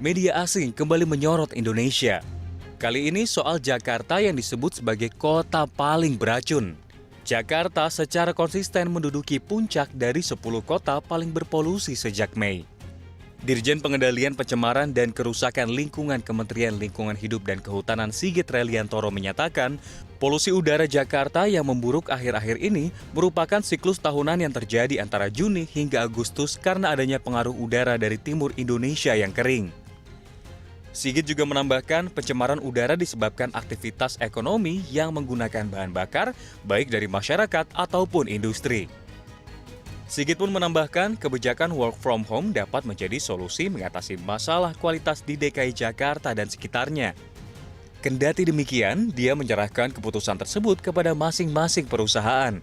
Media asing kembali menyorot Indonesia. Kali ini soal Jakarta yang disebut sebagai kota paling beracun. Jakarta secara konsisten menduduki puncak dari 10 kota paling berpolusi sejak Mei. Dirjen Pengendalian Pencemaran dan Kerusakan Lingkungan Kementerian Lingkungan Hidup dan Kehutanan Sigit Reliantoro menyatakan, polusi udara Jakarta yang memburuk akhir-akhir ini merupakan siklus tahunan yang terjadi antara Juni hingga Agustus karena adanya pengaruh udara dari timur Indonesia yang kering. Sigit juga menambahkan pencemaran udara disebabkan aktivitas ekonomi yang menggunakan bahan bakar, baik dari masyarakat ataupun industri. Sigit pun menambahkan kebijakan work from home dapat menjadi solusi mengatasi masalah kualitas di DKI Jakarta dan sekitarnya. Kendati demikian, dia menyerahkan keputusan tersebut kepada masing-masing perusahaan.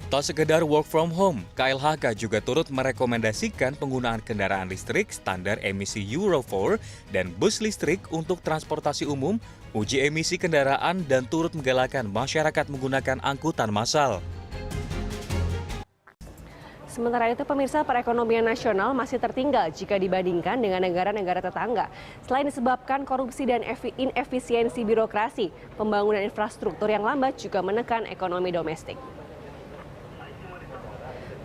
Tak sekedar work from home, KLHK juga turut merekomendasikan penggunaan kendaraan listrik standar emisi Euro 4 dan bus listrik untuk transportasi umum, uji emisi kendaraan, dan turut menggalakkan masyarakat menggunakan angkutan massal. Sementara itu, pemirsa, perekonomian nasional masih tertinggal jika dibandingkan dengan negara-negara tetangga. Selain disebabkan korupsi dan inefisiensi birokrasi, pembangunan infrastruktur yang lambat juga menekan ekonomi domestik.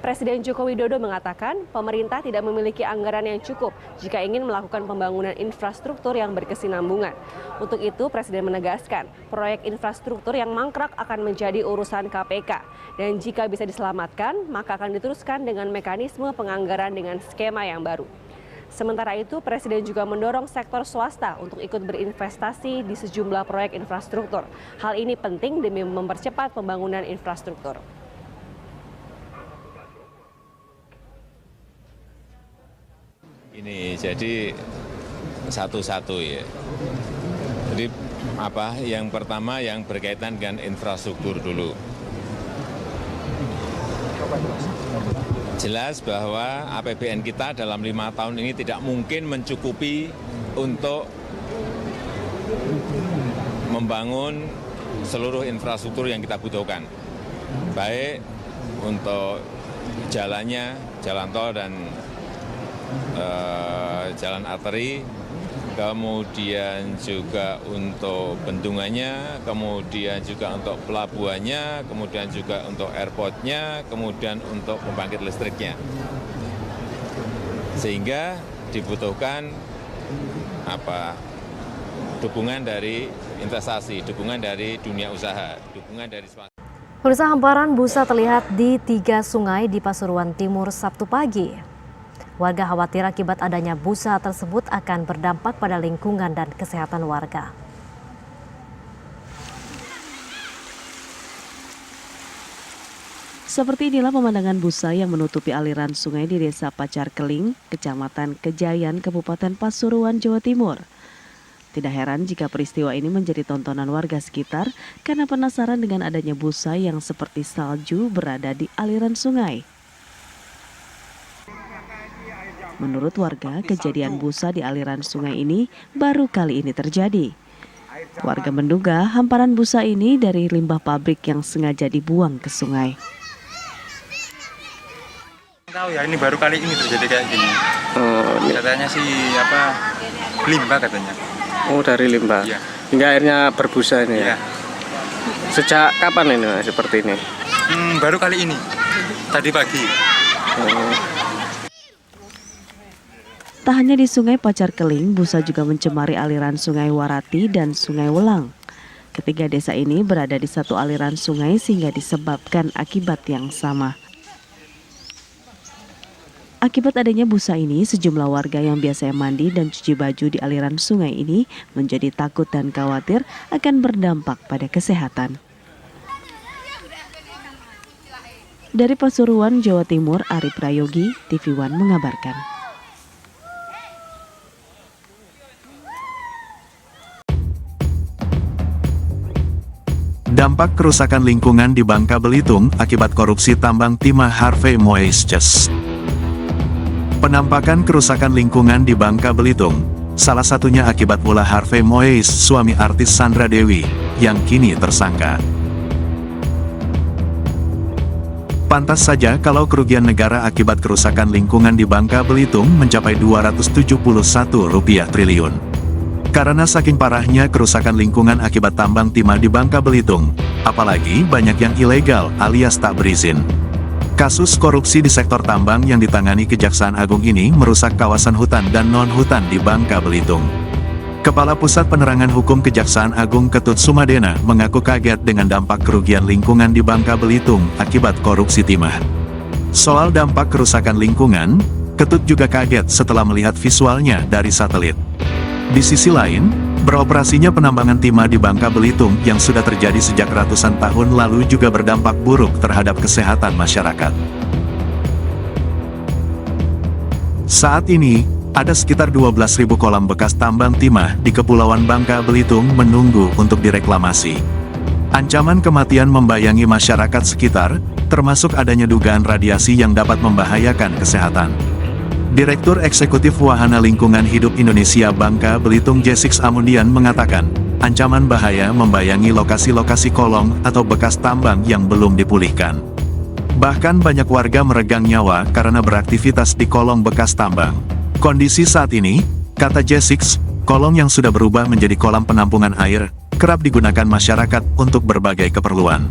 Presiden Joko Widodo mengatakan pemerintah tidak memiliki anggaran yang cukup jika ingin melakukan pembangunan infrastruktur yang berkesinambungan. Untuk itu, Presiden menegaskan proyek infrastruktur yang mangkrak akan menjadi urusan KPK. Dan jika bisa diselamatkan, maka akan diteruskan dengan mekanisme penganggaran dengan skema yang baru. Sementara itu, Presiden juga mendorong sektor swasta untuk ikut berinvestasi di sejumlah proyek infrastruktur. Hal ini penting demi mempercepat pembangunan infrastruktur. Ini jadi satu-satu ya. Jadi yang pertama yang berkaitan dengan infrastruktur dulu. Jelas bahwa APBN kita dalam 5 tahun ini tidak mungkin mencukupi untuk membangun seluruh infrastruktur yang kita butuhkan. Baik untuk jalannya, jalan tol dan jalan arteri, kemudian juga untuk bendungannya, kemudian juga untuk pelabuhannya, kemudian juga untuk airportnya, kemudian untuk pembangkit listriknya. Sehingga dibutuhkan dukungan dari investasi, dukungan dari dunia usaha, dukungan dari swasta. Pemirsa, hamparan busa terlihat di 3 sungai di Pasuruan Timur Sabtu pagi. Warga khawatir akibat adanya busa tersebut akan berdampak pada lingkungan dan kesehatan warga. Seperti inilah pemandangan busa yang menutupi aliran sungai di Desa Pacar Keling, Kecamatan Kejayan, Kabupaten Pasuruan, Jawa Timur. Tidak heran jika peristiwa ini menjadi tontonan warga sekitar karena penasaran dengan adanya busa yang seperti salju berada di aliran sungai. Menurut warga, kejadian busa di aliran sungai ini baru kali ini terjadi. Warga menduga hamparan busa ini dari limbah pabrik yang sengaja dibuang ke sungai. Tahu ya, ini baru kali ini terjadi kayak gini. Katanya sih limbah katanya. Oh, dari limbah. Iya. Hingga akhirnya berbusa ini ya. Iya. Sejak kapan ini seperti ini? Baru kali ini. Tadi pagi. Tak hanya di Sungai Pacar Keling, busa juga mencemari aliran Sungai Warati dan Sungai Welang. Ketiga desa ini berada di satu aliran sungai sehingga disebabkan akibat yang sama. Akibat adanya busa ini, sejumlah warga yang biasa mandi dan cuci baju di aliran sungai ini menjadi takut dan khawatir akan berdampak pada kesehatan. Dari Pasuruan, Jawa Timur, Ari Prayogi, TV One mengabarkan. Dampak kerusakan lingkungan di Bangka Belitung akibat korupsi tambang timah Harvey Moisches. Penampakan kerusakan lingkungan di Bangka Belitung, salah satunya akibat ulah Harvey Mois, suami artis Sandra Dewi, yang kini tersangka. Pantas saja kalau kerugian negara akibat kerusakan lingkungan di Bangka Belitung mencapai Rp271 triliun. Karena saking parahnya kerusakan lingkungan akibat tambang timah di Bangka Belitung, apalagi banyak yang ilegal alias tak berizin. Kasus korupsi di sektor tambang yang ditangani Kejaksaan Agung ini merusak kawasan hutan dan non-hutan di Bangka Belitung. Kepala Pusat Penerangan Hukum Kejaksaan Agung Ketut Sumadena mengaku kaget dengan dampak kerugian lingkungan di Bangka Belitung akibat korupsi timah. Soal dampak kerusakan lingkungan, Ketut juga kaget setelah melihat visualnya dari satelit. Di sisi lain, beroperasinya penambangan timah di Bangka Belitung yang sudah terjadi sejak ratusan tahun lalu juga berdampak buruk terhadap kesehatan masyarakat. Saat ini, ada sekitar 12.000 kolam bekas tambang timah di Kepulauan Bangka Belitung menunggu untuk direklamasi. Ancaman kematian membayangi masyarakat sekitar, termasuk adanya dugaan radiasi yang dapat membahayakan kesehatan. Direktur Eksekutif Wahana Lingkungan Hidup Indonesia Bangka Belitung Jesix Amundian mengatakan, ancaman bahaya membayangi lokasi-lokasi kolong atau bekas tambang yang belum dipulihkan. Bahkan banyak warga meregang nyawa karena beraktivitas di kolong bekas tambang. Kondisi saat ini, kata Jesix, kolong yang sudah berubah menjadi kolam penampungan air, kerap digunakan masyarakat untuk berbagai keperluan.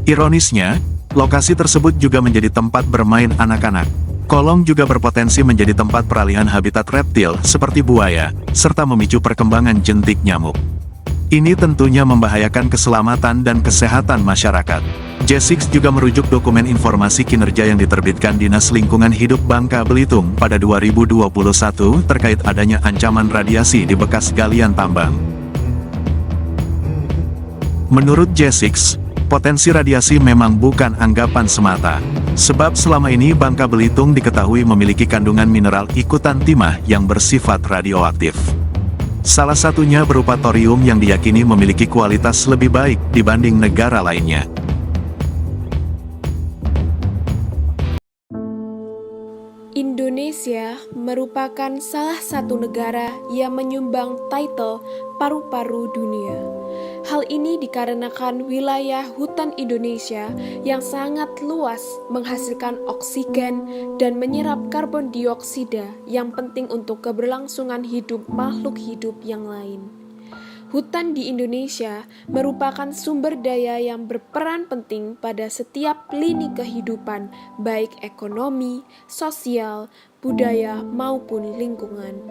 Ironisnya, lokasi tersebut juga menjadi tempat bermain anak-anak. Kolong juga berpotensi menjadi tempat peralihan habitat reptil seperti buaya, serta memicu perkembangan jentik nyamuk. Ini tentunya membahayakan keselamatan dan kesehatan masyarakat. Jesix juga merujuk dokumen informasi kinerja yang diterbitkan Dinas Lingkungan Hidup Bangka Belitung pada 2021 terkait adanya ancaman radiasi di bekas galian tambang. Menurut Jesix, potensi radiasi memang bukan anggapan semata. Sebab selama ini Bangka Belitung diketahui memiliki kandungan mineral ikutan timah yang bersifat radioaktif. Salah satunya berupa thorium yang diyakini memiliki kualitas lebih baik dibanding negara lainnya. Indonesia merupakan salah satu negara yang menyumbang title paru-paru dunia. Hal ini dikarenakan wilayah hutan Indonesia yang sangat luas menghasilkan oksigen dan menyerap karbon dioksida yang penting untuk keberlangsungan hidup makhluk hidup yang lain. Hutan di Indonesia merupakan sumber daya yang berperan penting pada setiap lini kehidupan, baik ekonomi, sosial, budaya, maupun lingkungan.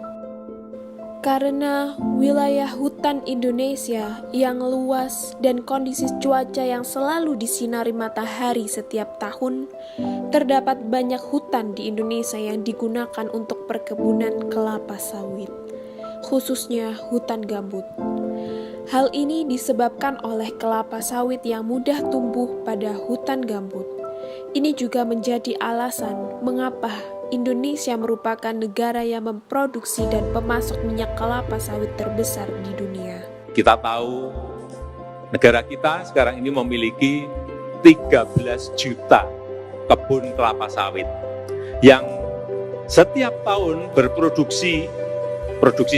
Karena wilayah hutan Indonesia yang luas dan kondisi cuaca yang selalu disinari matahari setiap tahun, terdapat banyak hutan di Indonesia yang digunakan untuk perkebunan kelapa sawit, khususnya hutan gambut. Hal ini disebabkan oleh kelapa sawit yang mudah tumbuh pada hutan gambut. Ini juga menjadi alasan mengapa Indonesia merupakan negara yang memproduksi dan pemasok minyak kelapa sawit terbesar di dunia. Kita tahu negara kita sekarang ini memiliki 13 juta kebun kelapa sawit yang setiap tahun produksi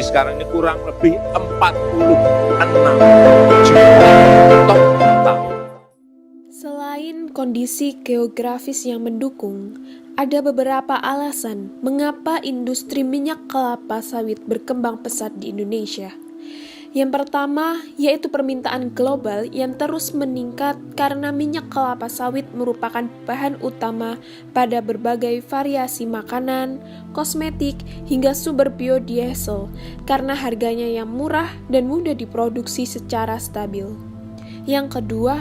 sekarang ini kurang lebih 46 juta ton per tahun. Selain kondisi geografis yang mendukung, ada beberapa alasan mengapa industri minyak kelapa sawit berkembang pesat di Indonesia. Yang pertama, yaitu permintaan global yang terus meningkat karena minyak kelapa sawit merupakan bahan utama pada berbagai variasi makanan, kosmetik, hingga sumber biodiesel karena harganya yang murah dan mudah diproduksi secara stabil. Yang kedua,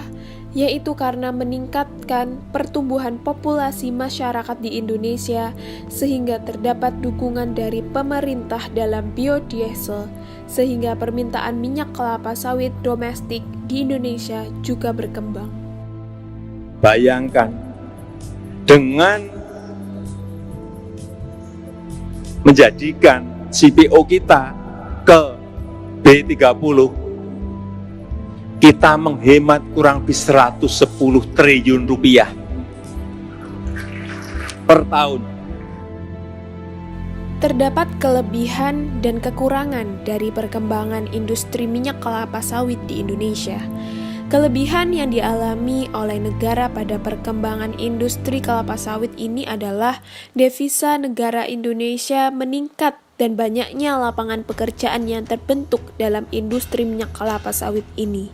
yaitu karena meningkatkan pertumbuhan populasi masyarakat di Indonesia sehingga terdapat dukungan dari pemerintah dalam biodiesel sehingga permintaan minyak kelapa sawit domestik di Indonesia juga berkembang. Bayangkan dengan menjadikan CPO kita ke B30, kita menghemat kurang lebih 110 triliun rupiah per tahun. Terdapat kelebihan dan kekurangan dari perkembangan industri minyak kelapa sawit di Indonesia. Kelebihan yang dialami oleh negara pada perkembangan industri kelapa sawit ini adalah devisa negara Indonesia meningkat dan banyaknya lapangan pekerjaan yang terbentuk dalam industri minyak kelapa sawit ini.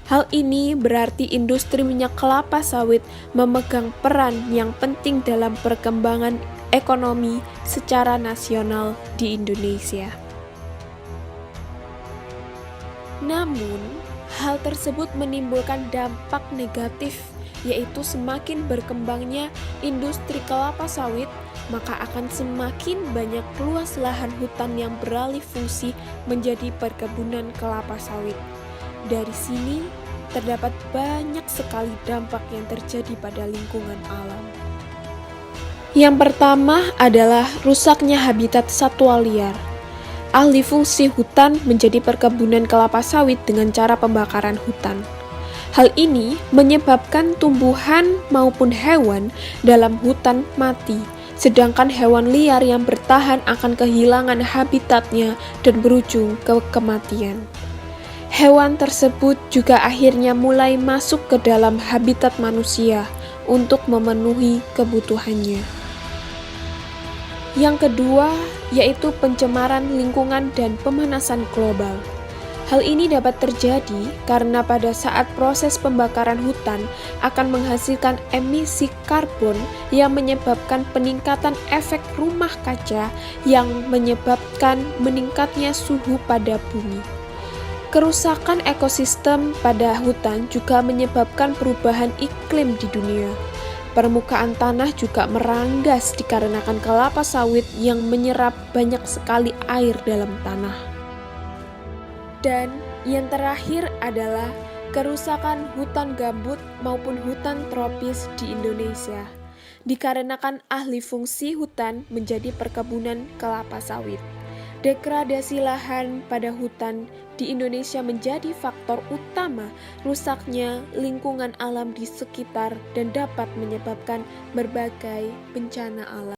Hal ini berarti industri minyak kelapa sawit memegang peran yang penting dalam perkembangan ekonomi secara nasional di Indonesia. Namun, hal tersebut menimbulkan dampak negatif, yaitu semakin berkembangnya industri kelapa sawit, maka akan semakin banyak luas lahan hutan yang beralih fungsi menjadi perkebunan kelapa sawit. Dari sini, terdapat banyak sekali dampak yang terjadi pada lingkungan alam. Yang pertama adalah rusaknya habitat satwa liar. Alih fungsi hutan menjadi perkebunan kelapa sawit dengan cara pembakaran hutan. Hal ini menyebabkan tumbuhan maupun hewan dalam hutan mati, sedangkan hewan liar yang bertahan akan kehilangan habitatnya dan berujung ke kematian. Hewan tersebut juga akhirnya mulai masuk ke dalam habitat manusia untuk memenuhi kebutuhannya. Yang kedua, yaitu pencemaran lingkungan dan pemanasan global. Hal ini dapat terjadi karena pada saat proses pembakaran hutan akan menghasilkan emisi karbon yang menyebabkan peningkatan efek rumah kaca yang menyebabkan meningkatnya suhu pada bumi. Kerusakan ekosistem pada hutan juga menyebabkan perubahan iklim di dunia. Permukaan tanah juga meranggas dikarenakan kelapa sawit yang menyerap banyak sekali air dalam tanah. Dan yang terakhir adalah kerusakan hutan gambut maupun hutan tropis di Indonesia, dikarenakan alih fungsi hutan menjadi perkebunan kelapa sawit. Degradasi lahan pada hutan di Indonesia menjadi faktor utama rusaknya lingkungan alam di sekitar dan dapat menyebabkan berbagai bencana alam.